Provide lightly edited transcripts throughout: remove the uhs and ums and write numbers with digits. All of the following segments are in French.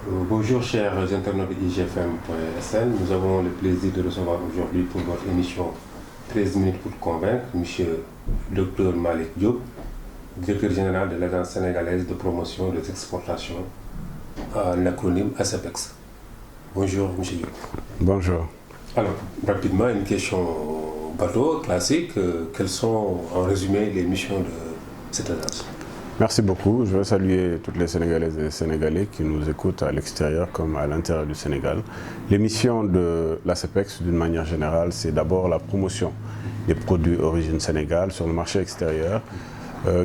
Bonjour chers internautes de IGFM.sn, nous avons le plaisir de recevoir aujourd'hui pour votre émission 13 minutes pour convaincre M. Dr Malick Diop, directeur général de l'Agence sénégalaise de promotion des exportations, en acronyme ASEPEX. Bonjour M. Diop. Bonjour. Alors, rapidement, une question bateau, classique. Quelles sont en résumé les missions de cette agence? Merci beaucoup. Je veux saluer toutes les Sénégalaises et les Sénégalais qui nous écoutent à l'extérieur comme à l'intérieur du Sénégal. Les missions de l'ASEPEX, d'une manière générale, c'est d'abord la promotion des produits origine Sénégal sur le marché extérieur,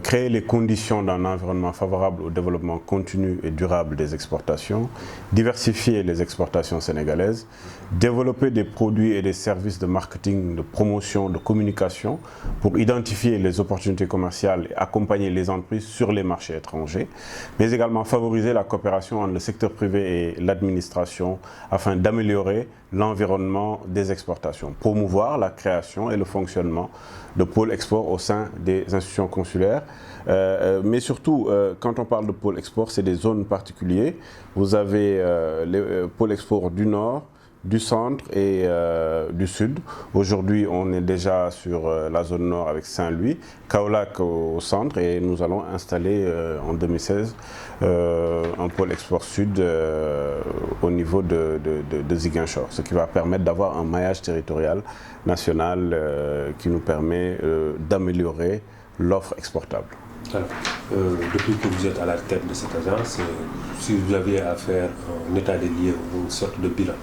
créer les conditions d'un environnement favorable au développement continu et durable des exportations, diversifier les exportations sénégalaises, développer des produits et des services de marketing, de promotion, de communication pour identifier les opportunités commerciales et accompagner les entreprises sur les marchés étrangers, mais également favoriser la coopération entre le secteur privé et l'administration afin d'améliorer l'environnement des exportations, promouvoir la création et le fonctionnement de pôles export au sein des institutions consulaires. Mais surtout, quand on parle de pôle export, c'est des zones particulières. Vous avez les pôles export du Nord, du centre et du sud. Aujourd'hui, on est déjà sur la zone nord avec Saint-Louis, Kaolack au centre, et nous allons installer en 2016 un pôle export sud au niveau de Ziguinchor, ce qui va permettre d'avoir un maillage territorial national qui nous permet d'améliorer l'offre exportable. Alors, depuis que vous êtes à la tête de cette agence, si vous aviez à faire un état des lieux ou une sorte de bilan?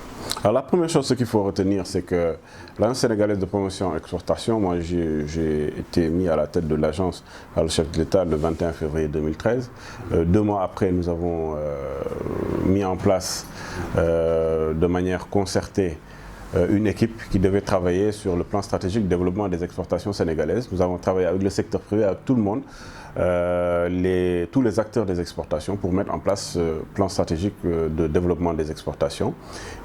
Alors la première chose qu'il faut retenir, c'est que l'Agence sénégalaise de promotion et exportation, moi j'ai été mis à la tête de l'agence par le chef de l'État le 21 février 2013. 2 mois après, nous avons mis en place de manière concertée une équipe qui devait travailler sur le plan stratégique de développement des exportations sénégalaises. Nous avons travaillé avec le secteur privé, avec tout le monde, tous les acteurs des exportations pour mettre en place ce plan stratégique de développement des exportations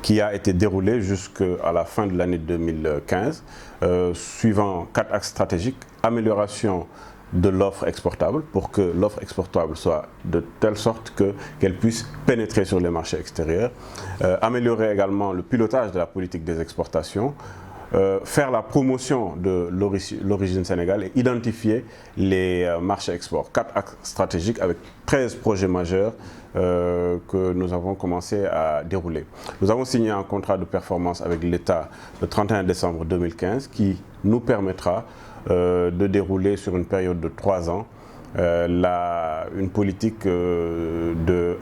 qui a été déroulé jusqu'à la fin de l'année 2015, suivant 4 axes stratégiques: amélioration de l'offre exportable pour que l'offre exportable soit de telle sorte qu'elle puisse pénétrer sur les marchés extérieurs, améliorer également le pilotage de la politique des exportations, faire la promotion de l'origine Sénégal et identifier les marchés export. 4 axes stratégiques avec 13 projets majeurs que nous avons commencé à dérouler. Nous avons signé un contrat de performance avec l'État le 31 décembre 2015 qui nous permettra de dérouler sur une période de 3 ans une politique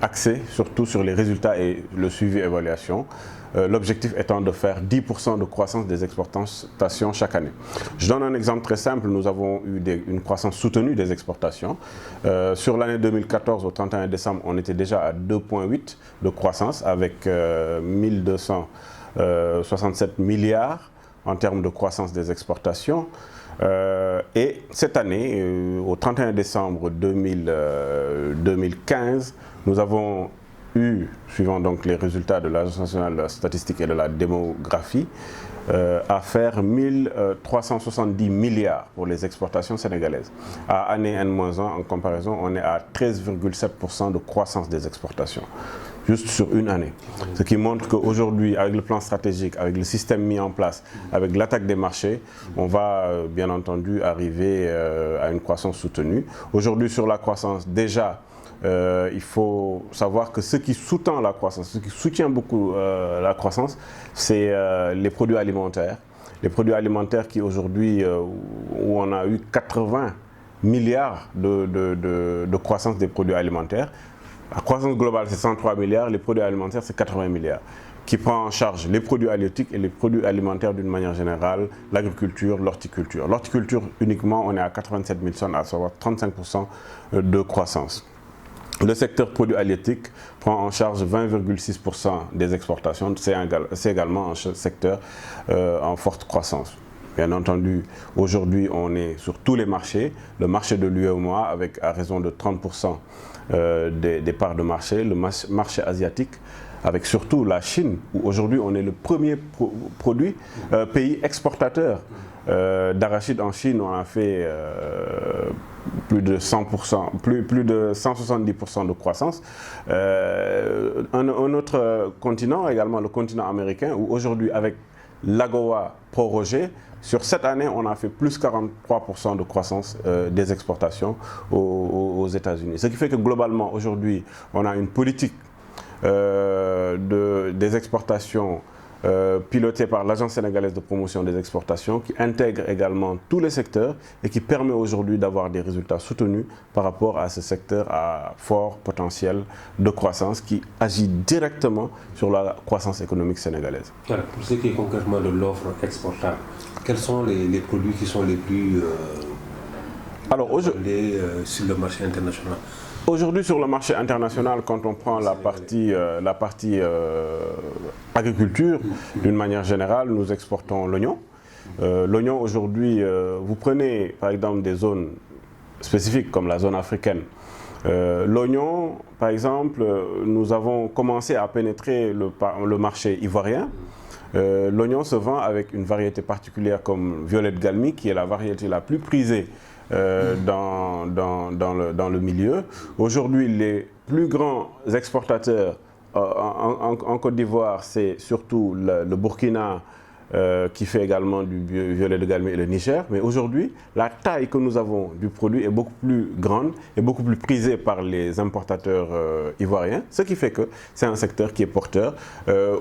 axée surtout sur les résultats et le suivi-évaluation. L'objectif étant de faire 10% de croissance des exportations chaque année. Je donne un exemple très simple. Nous avons eu une croissance soutenue des exportations. Sur l'année 2014, au 31 décembre, on était déjà à 2,8 de croissance avec 1267 milliards en termes de croissance des exportations. Et cette année, au 31 décembre 2015, nous avons eu, suivant donc les résultats de l'Agence nationale de la statistique et de la démographie, à faire 1370 milliards pour les exportations sénégalaises. À année N-1, en comparaison, on est à 13,7% de croissance des exportations, juste sur une année. Ce qui montre qu'aujourd'hui, avec le plan stratégique, avec le système mis en place, avec l'attaque des marchés, on va bien entendu arriver à une croissance soutenue. Aujourd'hui, sur la croissance, déjà, il faut savoir que ce qui sous-tend la croissance, ce qui soutient beaucoup la croissance, c'est les produits alimentaires. Les produits alimentaires qui aujourd'hui, où on a eu 80 milliards de croissance des produits alimentaires. La croissance globale, c'est 103 milliards, les produits alimentaires, c'est 80 milliards, qui prend en charge les produits halieutiques et les produits alimentaires d'une manière générale, l'agriculture, l'horticulture. L'horticulture, uniquement, on est à 87 000 tonnes, à savoir 35% de croissance. Le secteur produits halieutiques prend en charge 20,6% des exportations. C'est également un secteur en forte croissance. Bien entendu, aujourd'hui, on est sur tous les marchés. Le marché de l'UEMOA, avec à raison de 30% des parts de marché. Le marché asiatique, avec surtout la Chine, où aujourd'hui, on est le premier pays exportateur d'arachide en Chine. On a fait plus de 100%, plus de 170% de croissance. un autre continent, également le continent américain, où aujourd'hui, avec l'AGOA prorogée, sur cette année, on a fait plus 43% de croissance des exportations aux États-Unis. Ce qui fait que globalement, aujourd'hui, on a une politique des exportations pilotée par l'Agence sénégalaise de promotion des exportations, qui intègre également tous les secteurs et qui permet aujourd'hui d'avoir des résultats soutenus par rapport à ce secteur à fort potentiel de croissance qui agit directement sur la croissance économique sénégalaise. Alors, pour ce qui est concrètement de l'offre exportable, quels sont les produits qui sont les plus sur le marché international? Aujourd'hui, sur le marché international, quand on prend la partie agriculture, d'une manière générale, nous exportons l'oignon. L'oignon, aujourd'hui, vous prenez par exemple des zones spécifiques comme la zone africaine. L'oignon, par exemple, nous avons commencé à pénétrer le marché ivoirien. L'oignon se vend avec une variété particulière comme Violette Galmi, qui est la variété la plus prisée dans le milieu. Aujourd'hui, les plus grands exportateurs en Côte d'Ivoire, c'est surtout le Burkina, qui fait également du violet de Galmi et le Niger. Mais aujourd'hui, la taille que nous avons du produit est beaucoup plus grande et beaucoup plus prisée par les importateurs ivoiriens, ce qui fait que c'est un secteur qui est porteur.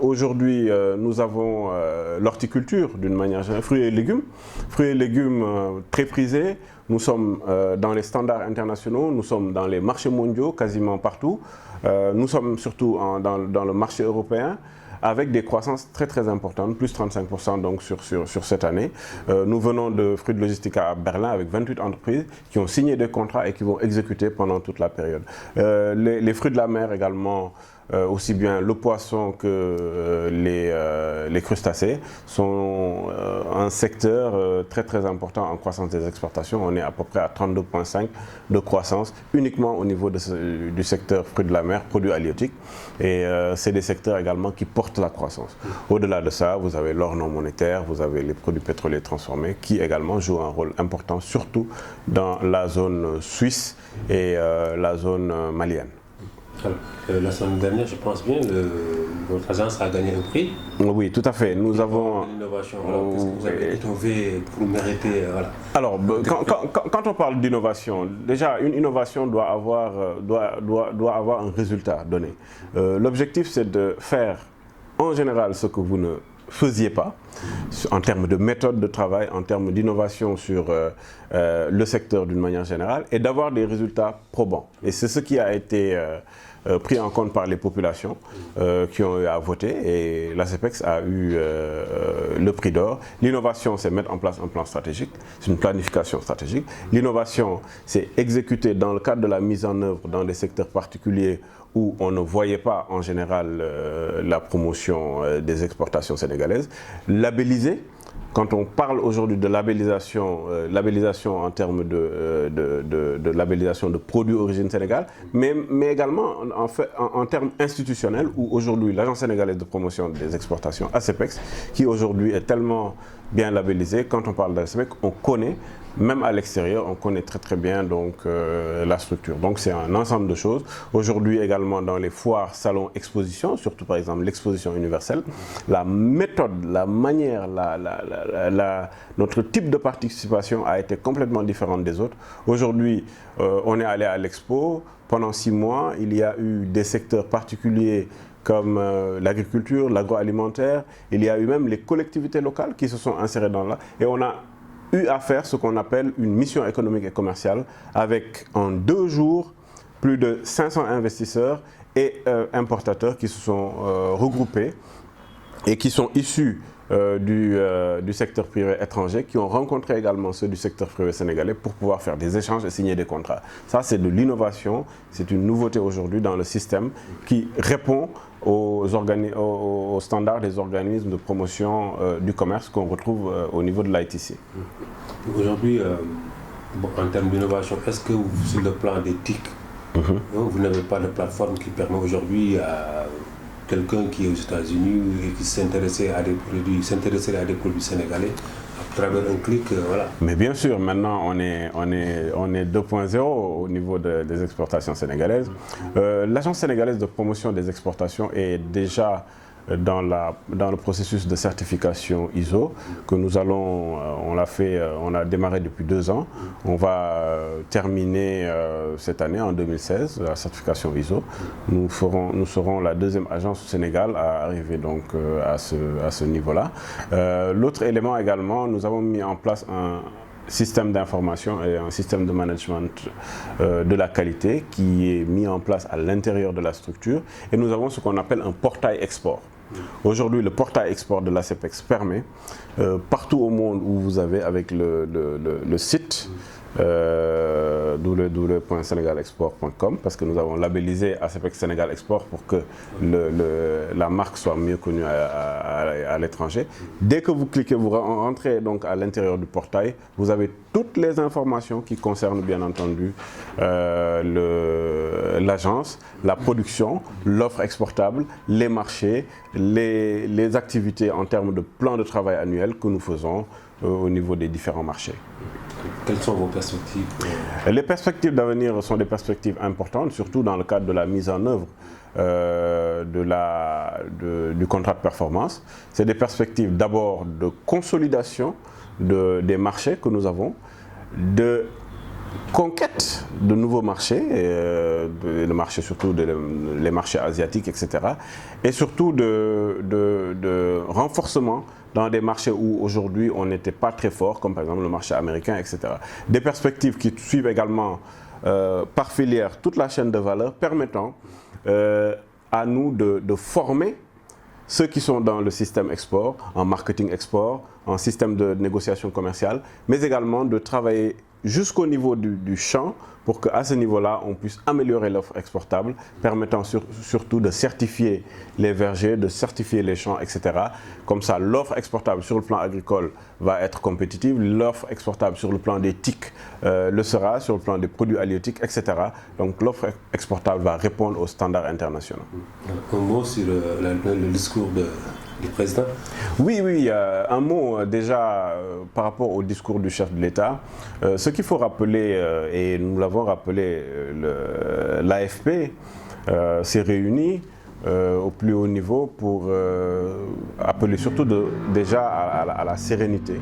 Aujourd'hui, nous avons l'horticulture d'une manière générale, fruits et légumes très prisés. Nous sommes dans les standards internationaux, nous sommes dans les marchés mondiaux quasiment partout. Nous sommes surtout dans le marché européen, avec des croissances très très importantes, plus 35% donc sur cette année. Nous venons de Fruits de Logistica à Berlin avec 28 entreprises qui ont signé des contrats et qui vont exécuter pendant toute la période. Les fruits de la mer également, aussi bien le poisson que les crustacés, sont un secteur très très important en croissance des exportations. On est à peu près à 32,5 de croissance uniquement au niveau du secteur fruits de la mer, produits halieutiques. Et c'est des secteurs également qui portent la croissance. Au-delà de ça, vous avez l'or non monétaire, vous avez les produits pétroliers transformés qui également jouent un rôle important, surtout dans la zone suisse et la zone malienne. Alors, la semaine dernière, je pense bien, votre agence a gagné un prix. Oui, tout à fait. Nous avons l'innovation. Qu'est-ce que vous avez innové pour mériter Alors, quand on parle d'innovation, déjà une innovation doit avoir un résultat donné. L'objectif, c'est de faire en général ce que vous ne faisiez pas en termes de méthode de travail, en termes d'innovation sur le secteur d'une manière générale, et d'avoir des résultats probants. Et c'est ce qui a été pris en compte par les populations qui ont eu à voter, et la CEPEX a eu le prix d'or. L'innovation, c'est mettre en place un plan stratégique, c'est une planification stratégique. L'innovation, c'est exécuter dans le cadre de la mise en œuvre dans des secteurs particuliers où on ne voyait pas en général la promotion des exportations sénégalaises. Labelliser. Quand on parle aujourd'hui de labellisation, labellisation en termes de labellisation de produits origine Sénégal, mais également en termes institutionnels, où aujourd'hui l'Agence sénégalaise de promotion des exportations, ACEPEX, qui aujourd'hui est tellement bien labellisée, quand on parle d'ACEPEX, on connaît, même à l'extérieur, on connaît très très bien donc, la structure. Donc c'est un ensemble de choses. Aujourd'hui également dans les foires, salons, expositions, surtout par exemple l'exposition universelle, la méthode, la manière, notre type de participation a été complètement différente des autres. Aujourd'hui, on est allé à l'expo. Pendant 6 mois, il y a eu des secteurs particuliers comme l'agriculture, l'agroalimentaire. Il y a eu même les collectivités locales qui se sont insérées dans là. Et on a eu à faire ce qu'on appelle une mission économique et commerciale avec en 2 jours plus de 500 investisseurs et importateurs qui se sont regroupés et qui sont issus du secteur privé étranger, qui ont rencontré également ceux du secteur privé sénégalais pour pouvoir faire des échanges et signer des contrats. Ça, c'est de l'innovation, c'est une nouveauté aujourd'hui dans le système qui répond aux standards des organismes de promotion du commerce qu'on retrouve au niveau de l'ITC. Aujourd'hui, en termes d'innovation, est-ce que sur le plan des TIC, vous n'avez pas de plateforme qui permet aujourd'hui à quelqu'un qui est aux États-Unis et qui s'intéresserait à des produits sénégalais à à travers un clic, voilà. Mais bien sûr, maintenant on est 2.0 au niveau des exportations sénégalaises. L'Agence sénégalaise de promotion des exportations est déjà dans le processus de certification ISO que nous allons, on a démarré depuis 2 ans. On va terminer cette année, en 2016, la certification ISO. Nous serons la 2e agence au Sénégal à arriver donc à ce niveau-là. L'autre élément également, nous avons mis en place un système d'information et un système de management de la qualité qui est mis en place à l'intérieur de la structure. Et nous avons ce qu'on appelle un portail export. Aujourd'hui, le portail export de l'ACPEX permet, partout au monde où vous avez avec le site, www.senegalexport.com, parce que nous avons labellisé ACPEX Sénégal Export pour que la marque soit mieux connue à l'étranger. Dès que vous cliquez, vous rentrez donc à l'intérieur du portail, vous avez toutes les informations qui concernent bien entendu l'agence, la production, l'offre exportable, les marchés, les activités en termes de plan de travail annuel que nous faisons au niveau des différents marchés. Quelles sont vos perspectives? Les perspectives d'avenir sont des perspectives importantes, surtout dans le cadre de la mise en œuvre du contrat de performance. C'est des perspectives d'abord de consolidation des marchés que nous avons, de conquête de nouveaux marchés, les marchés surtout les marchés asiatiques, etc. Et surtout de renforcement dans des marchés où aujourd'hui on n'était pas très fort, comme par exemple le marché américain, etc. Des perspectives qui suivent également par filière toute la chaîne de valeur, permettant à nous de former ceux qui sont dans le système export, en marketing export, en système de négociation commerciale, mais également de travailler jusqu'au niveau du champ pour qu'à ce niveau-là, on puisse améliorer l'offre exportable, permettant surtout de certifier les vergers, de certifier les champs, etc. Comme ça, l'offre exportable sur le plan agricole va être compétitive, l'offre exportable sur le plan des TIC le sera, sur le plan des produits halieutiques, etc. Donc l'offre exportable va répondre aux standards internationaux. Un mot sur le discours du président? Oui, un mot déjà par rapport au discours du chef de l'État. Ce qu'il faut rappeler, et nous l'avons rappelé, l'AFP s'est réuni au plus haut niveau pour appeler surtout déjà à la sérénité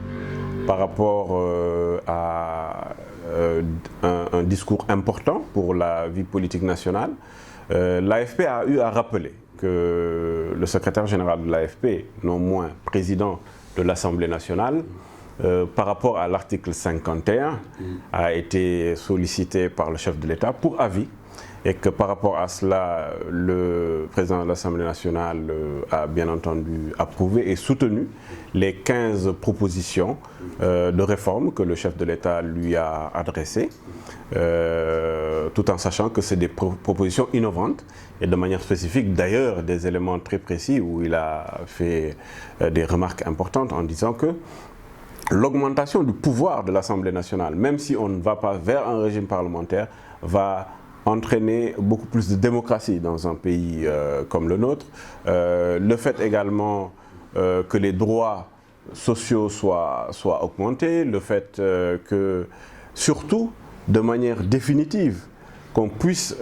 par rapport à un discours important pour la vie politique nationale. L'AFP a eu à rappeler que le secrétaire général de l'AFP, non moins président de l'Assemblée nationale, par rapport à l'article 51, a été sollicité par le chef de l'État pour avis, et que par rapport à cela, le président de l'Assemblée nationale a bien entendu approuvé et soutenu les 15 propositions de réforme que le chef de l'État lui a adressées, tout en sachant que c'est des propositions innovantes et de manière spécifique, d'ailleurs, des éléments très précis où il a fait des remarques importantes en disant que l'augmentation du pouvoir de l'Assemblée nationale, même si on ne va pas vers un régime parlementaire, va entraîner beaucoup plus de démocratie dans un pays comme le nôtre. Le fait également que les droits sociaux soient augmentés, le fait que, surtout, de manière définitive, qu'on puisse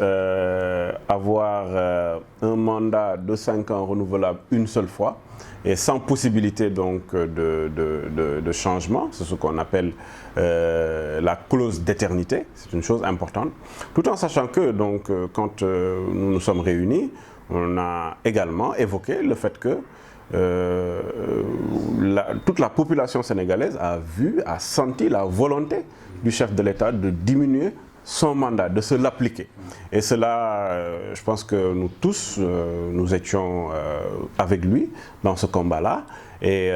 avoir un mandat de 5 ans renouvelable une seule fois, et sans possibilité donc de changement, c'est ce qu'on appelle la clause d'éternité, c'est une chose importante, tout en sachant que donc, quand nous nous sommes réunis, on a également évoqué le fait que toute la population sénégalaise a senti la volonté du chef de l'État de diminuer son mandat, de se l'appliquer. Et cela, je pense que nous tous, nous étions avec lui dans ce combat-là, et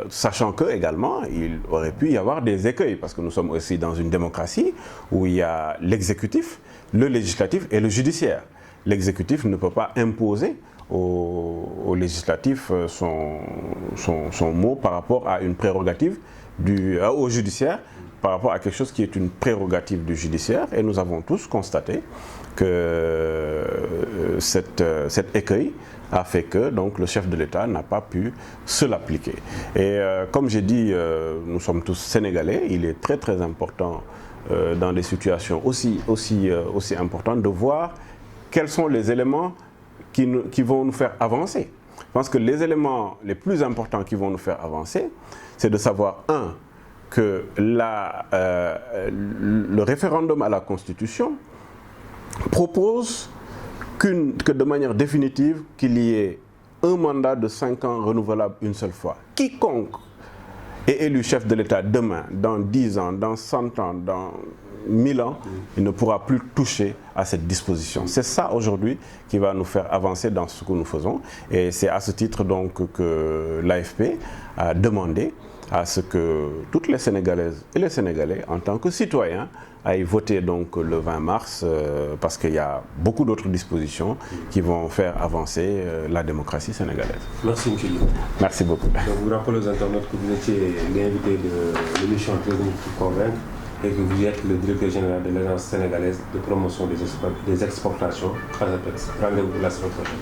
sachant que également, il aurait pu y avoir des écueils, parce que nous sommes aussi dans une démocratie où il y a l'exécutif, le législatif et le judiciaire. L'exécutif ne peut pas imposer au législatif son mot par rapport à une prérogative au judiciaire, par rapport à quelque chose qui est une prérogative du judiciaire, et nous avons tous constaté que cet écueil a fait que donc, le chef de l'État n'a pas pu se l'appliquer. Et comme j'ai dit, nous sommes tous Sénégalais, il est très très important dans des situations aussi importantes de voir quels sont les éléments qui vont nous faire avancer. Je pense que les éléments les plus importants qui vont nous faire avancer, c'est de savoir, que le référendum à la Constitution propose que de manière définitive, qu'il y ait un mandat de 5 ans renouvelable une seule fois. Quiconque est élu chef de l'État demain, dans 10 ans, dans 100 ans, dans 1000 ans, il ne pourra plus toucher à cette disposition. C'est ça aujourd'hui qui va nous faire avancer dans ce que nous faisons. Et c'est à ce titre donc que l'AFP a demandé à ce que toutes les Sénégalaises et les Sénégalais, en tant que citoyens, aillent voter donc le 20 mars parce qu'il y a beaucoup d'autres dispositions qui vont faire avancer la démocratie sénégalaise. Merci, M. Ly. Merci beaucoup. Donc, vous rappelez aux internautes que vous étiez l'invité de l'émission 13 minutes pour convaincre et que vous êtes le directeur général de l'Agence sénégalaise de promotion des exportations, ASAPEX. Rendez-vous la semaine prochaine.